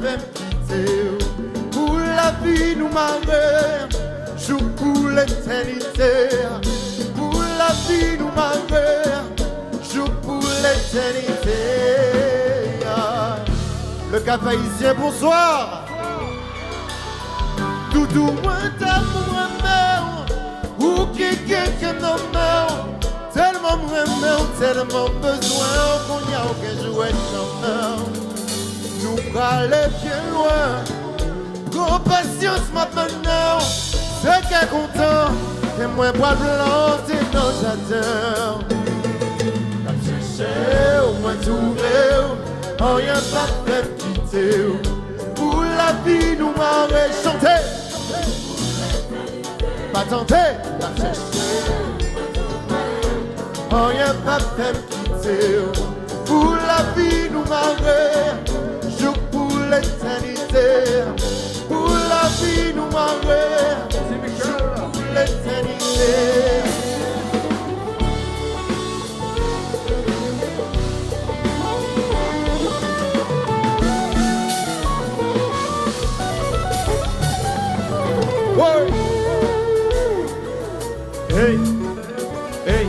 fait me quitter. Pour la vie nous marrer, joue pour l'éternité. Pour la vie nous marrer, joue pour l'éternité. Le Cap Haïtien, bonsoir. Doudou, moi d'amour amer, ou quelqu'un non meurt. Tellement vraiment, tellement besoin qu'on y a aucun jouet non. Nous aller bien loin. Prends patience maintenant. C'est qu'un content, et moins bois blanc et dans le jardin. T'as cherché, au moins trouvé, rien pas fait quitter. Pour la vie nous marrer, chanter. Pas tenter, t'as cherché. Rien pas fait quitter. Pour la vie nous marrer, joue pour l'éternité. Pour la vie nous marrer, joue pour l'éternité. Hey, hey.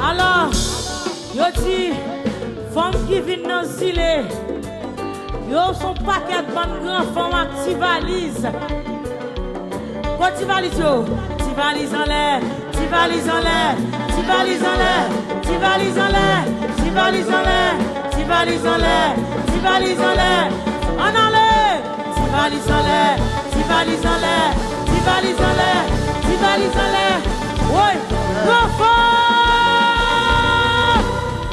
Alors, yo dit, femme qui viennent dans le zile. Yo son paquet de bonnes grands femmes avec ti valise. Quoi ti valise yo? Ti valise en l'air, ti valise en l'air, ti valise en l'air, ti valise en l'air, ti valise en l'air, ti valise en l'air, ti valise en l'air. En l'air, ti valise en l'air, ti valise en l'air, ti valise en l'air, ti valise en l'air. Oui, grand fort.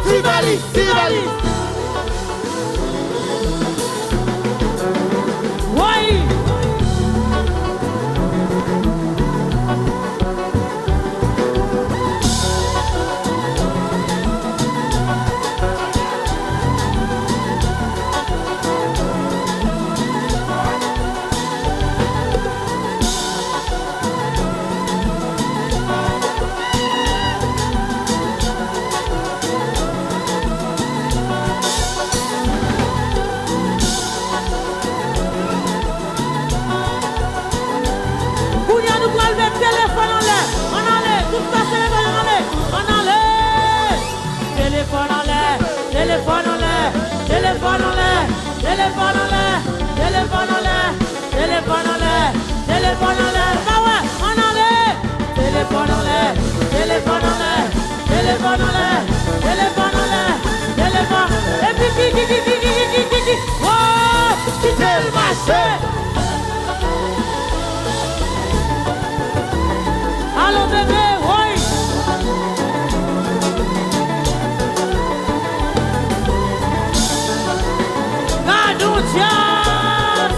Ti valise, ti valise. Oui. Téléphone en l'air, on allait, tout ça c'est les balles en l'air, on allait. Téléphone en l'air, téléphone en l'air, téléphone en l'air, téléphone en l'air, téléphone en l'air, téléphone en l'air, téléphone en l'air, bah ouais, on allait. Téléphone en l'air, téléphone en l'air, téléphone en l'air, téléphone en l'air, téléphone, et puis qui, oh, quittez le marché. Allô bébé, oui. Gadouchias.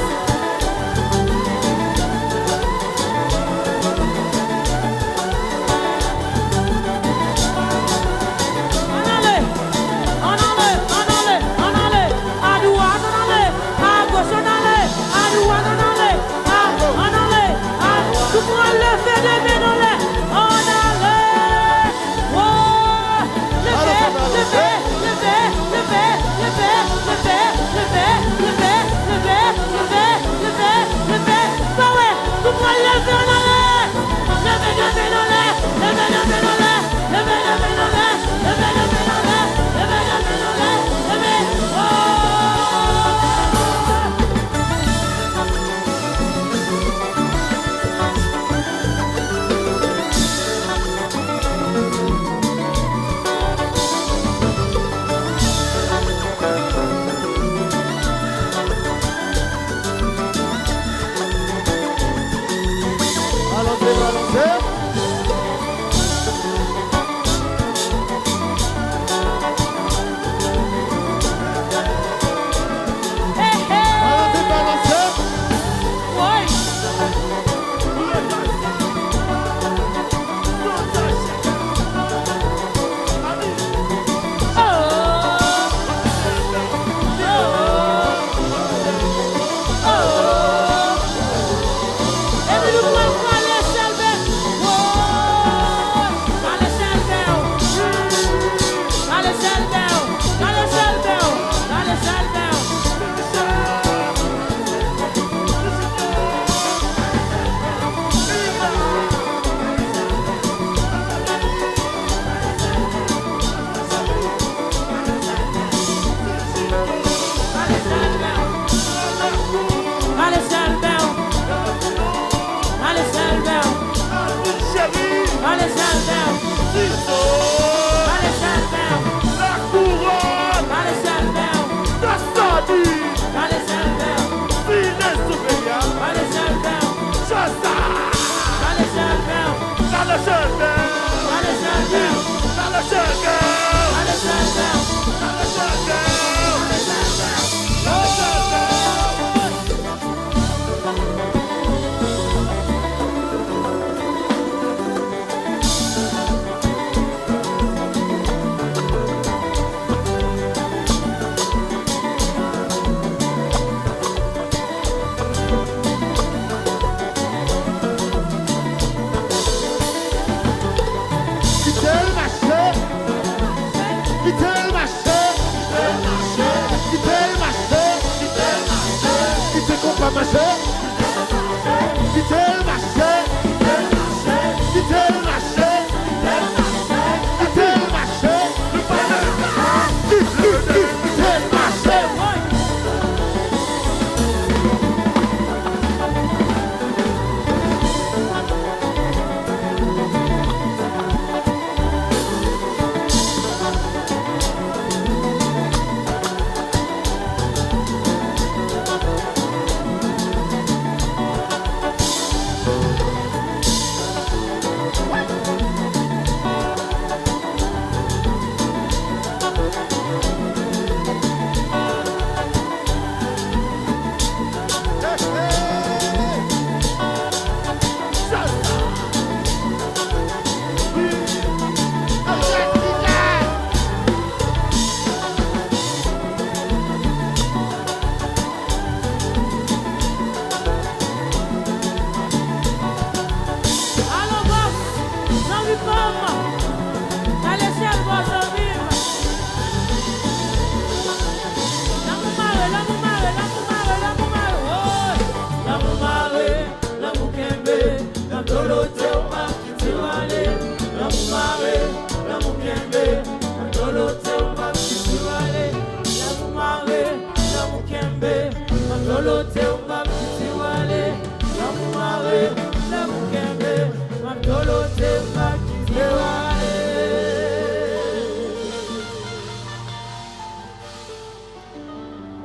On allait, à droite on allait, à gauche on allait, à droite on allait, tout le monde le fait de bien on allait.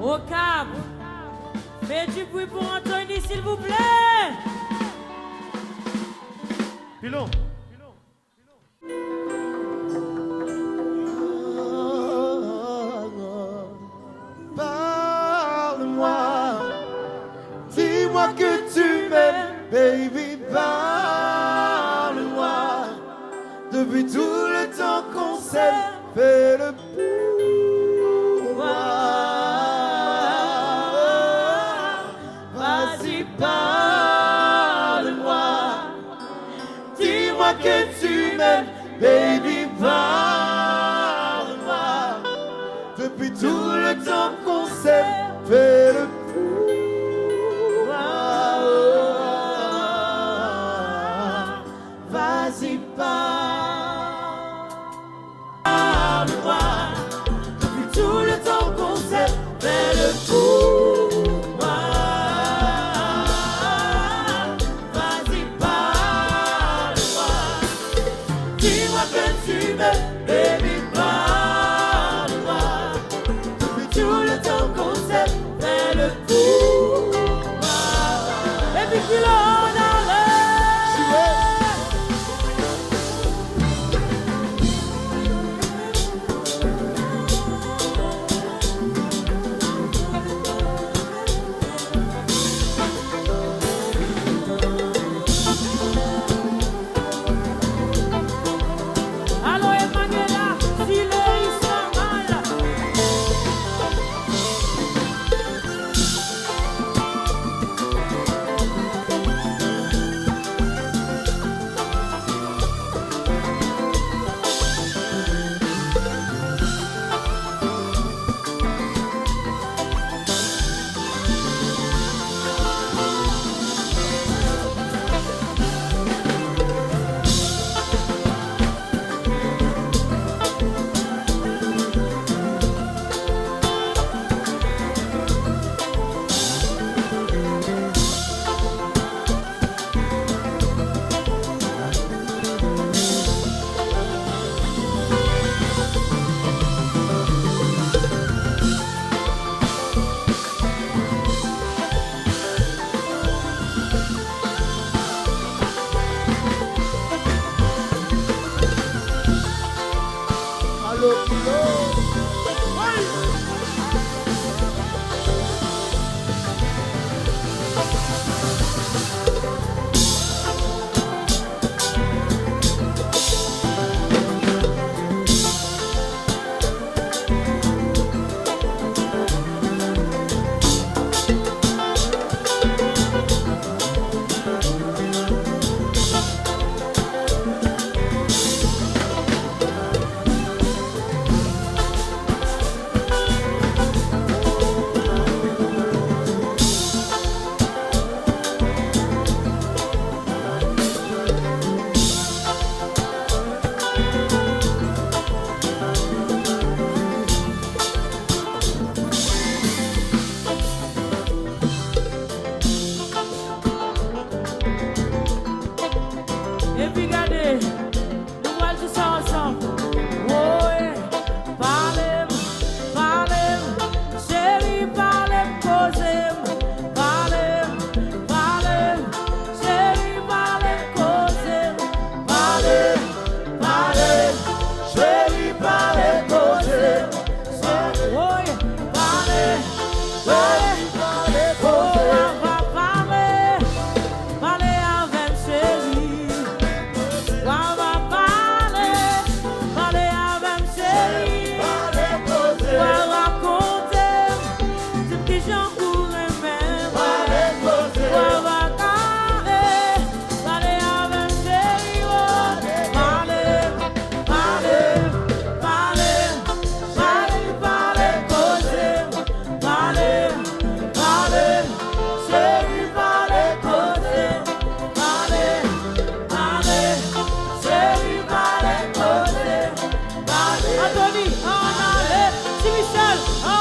Au Cap. Faites du bruit pour Anthony, s'il vous plaît. Pilon. Parle-moi, dis-moi que tu m'aimes, baby, parle-moi. Depuis tout le temps qu'on s'aime, fais-le pour moi. Vas-y, parle-moi, dis-moi que tu m'aimes, baby, parle-moi. Depuis tout le temps qu'on s'aime, fais-le pour moi. Vas-y, parle-moi. Depuis tout le temps qu'on s'aime, fais-le pour moi. Vas-y, parle-moi. Dis-moi que tu m'aimes, baby, parle-moi. Depuis tout le temps qu'on s'aime, fais-le pour moi. Et puis qu'il en Allô, Emmanuela, s'il est mal. Allô, Pilon. Et puis regardez, nous voyons tout ça ensemble. Oh, parlez-moi, parlez-moi, chérie, parlez-moi, causez-moi. Parlez-moi, parlez-moi, chérie, parlez-moi, causez-moi. Parlez-moi, parlez-moi, chérie, parlez-moi, causez-moi. Oh, parlez-moi, parlez avec chérie. Parlez avec chérie. Raconter ce que j'en pourrais même. Parlez avec chérie. Parlez, causez. Parlez, chérie, parlez, causez. Parlez, chérie, parlez, causez. Anthony, en allait. Si Michel, en allait.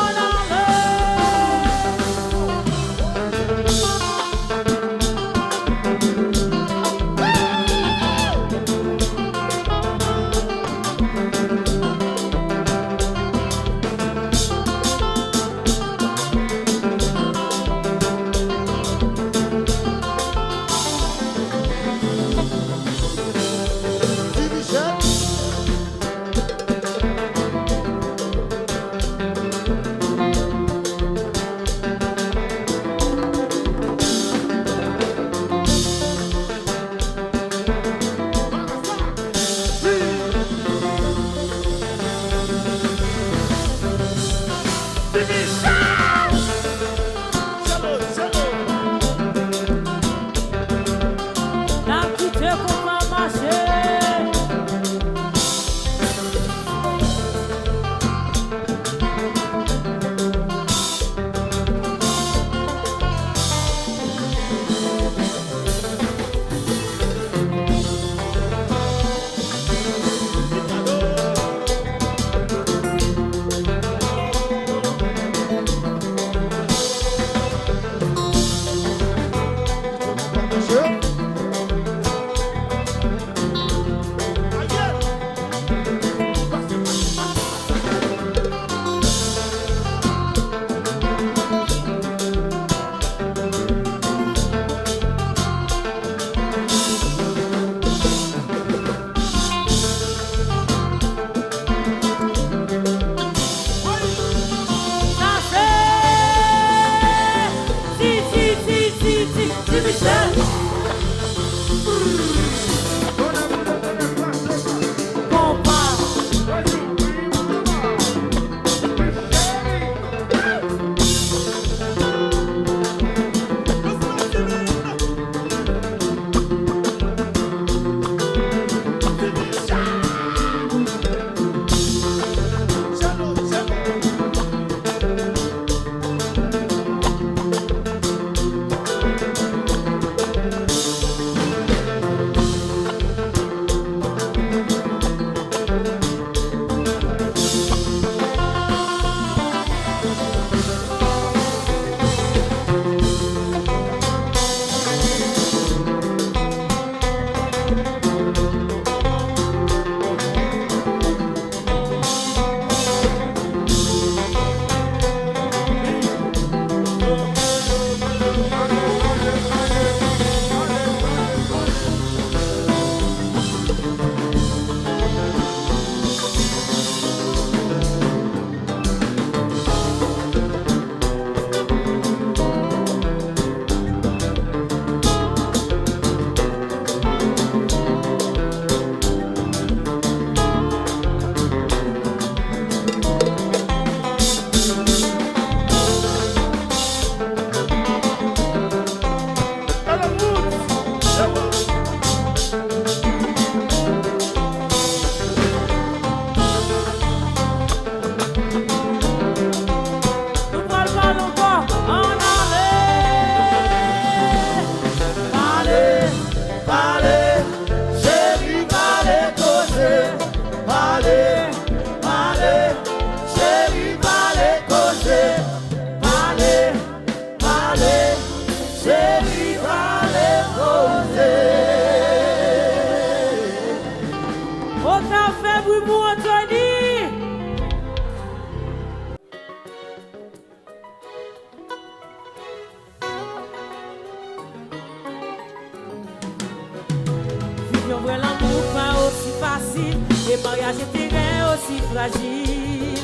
mariage était aussi fragile.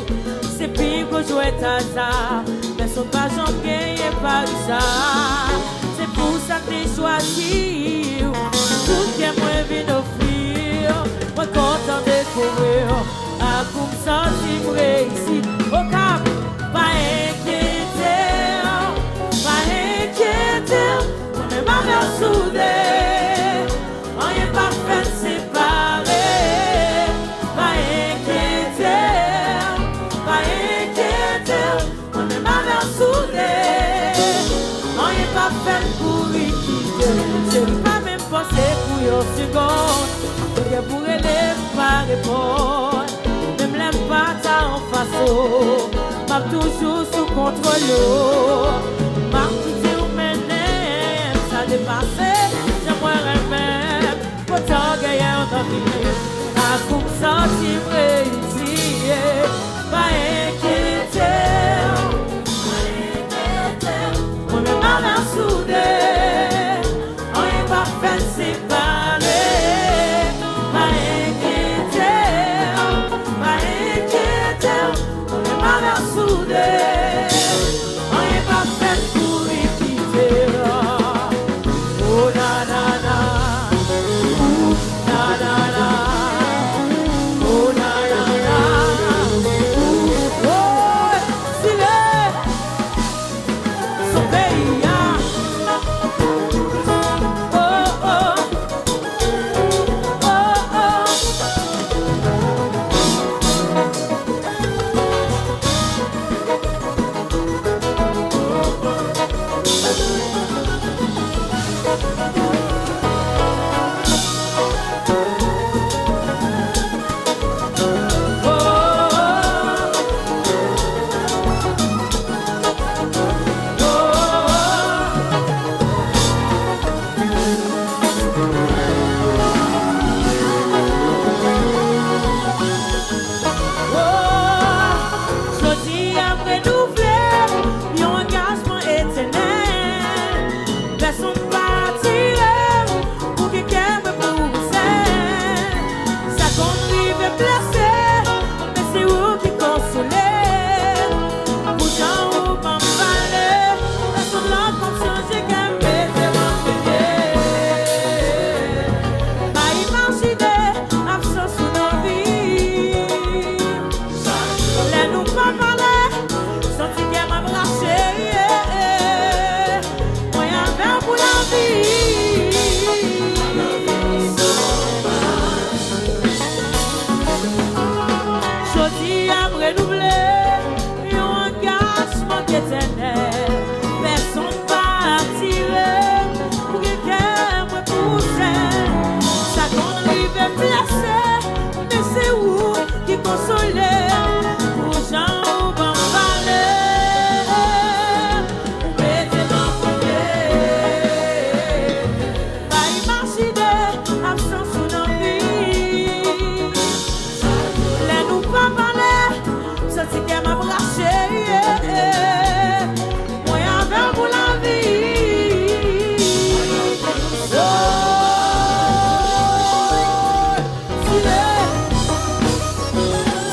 C'est pire que jouer hasard, mais son pas j'en gagne par ça. C'est pour ça que t'es choisi. Tout qui est moins vite offrir, moi content de découvrir. À comme ça, si vous réussissez, au cap, pas inquiéter, on est ma mère soudée, on n'est pas fait séparer, pas inquiéter, on est ma mère soudée, on n'est pas fait pour y quitter, je ne peux pas même penser pour une seconde, je pourrais les pas répondre. Pas ta en face, m'a toujours sous contrôle. M'a quitté ou même, ça dépassé, j'aimerais même, pourtant gagner en vie. À comme ça, tu réussis, pas inquiéter, on est mal soudé, on est pas fait séparer, pas soudé, on n'est pas fait pour y quitter. Oh na na na, na na na, oh na na na, oh s'il est son pays, oh oh, oh oh.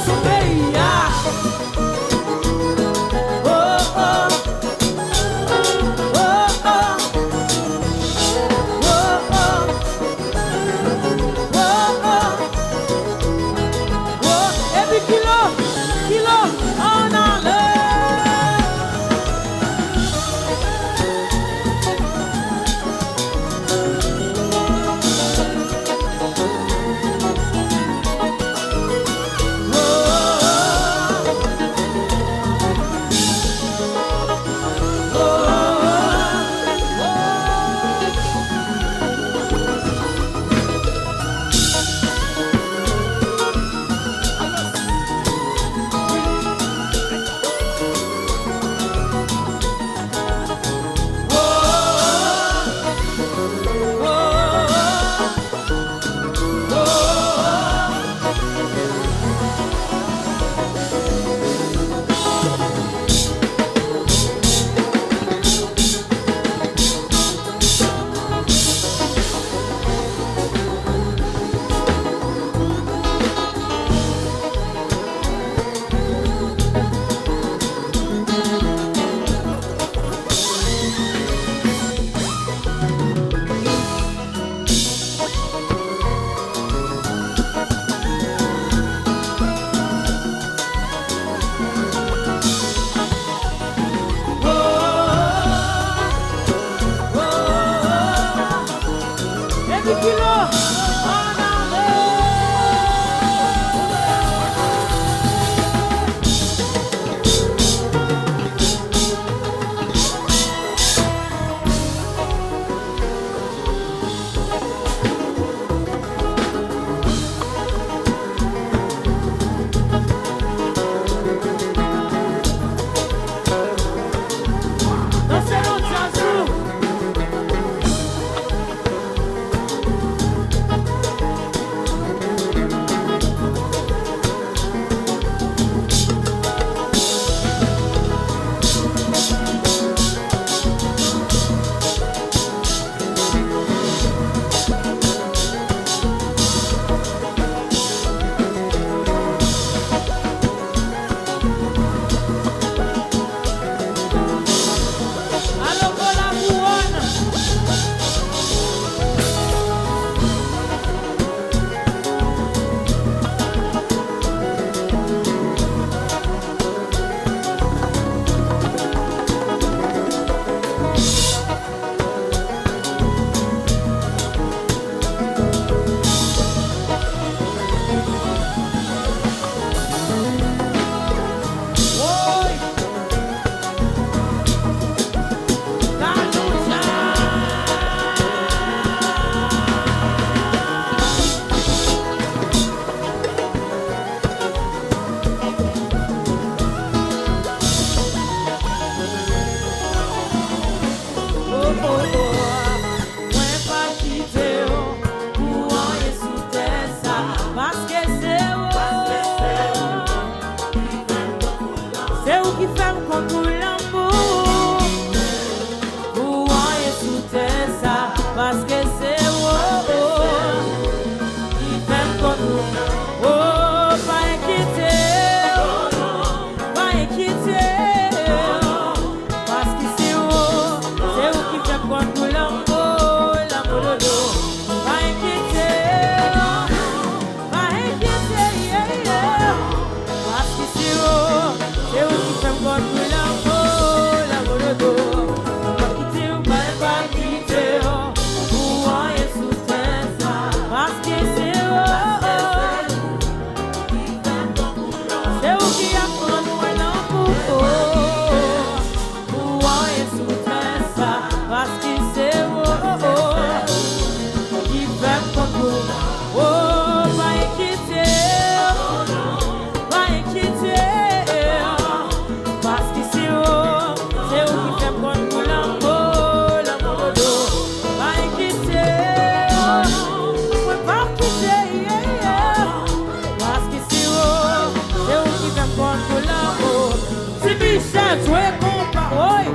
So c'est où qui fait contre l'amour. Pour rien sous terre ça, parce que c'est qui fait contre nous. Oh, pas inquiéter, pas inquiéter, parce que c'est où qui fait contre l'amour, l'amour de l'eau. Pas inquiéter, yeah, yeah. Parce que c'est où qui fait contre l'amour, l'amour de l'eau. Pas quitter, pas quitter, pour rien sous terre ça, parce que c'est qui a contre l'amour, pour rien sous terre ça, parce que c'est qui fait contre nous. Oh, pas inquiéter, parce que c'est qui fait contre l'amour, l'amour de l'eau. Pas inquiéter, pas quitter, yeah, parce que c'est qui fait contre l'amour. Si Michel, tu es compas, oui.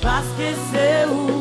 Parce que c'est où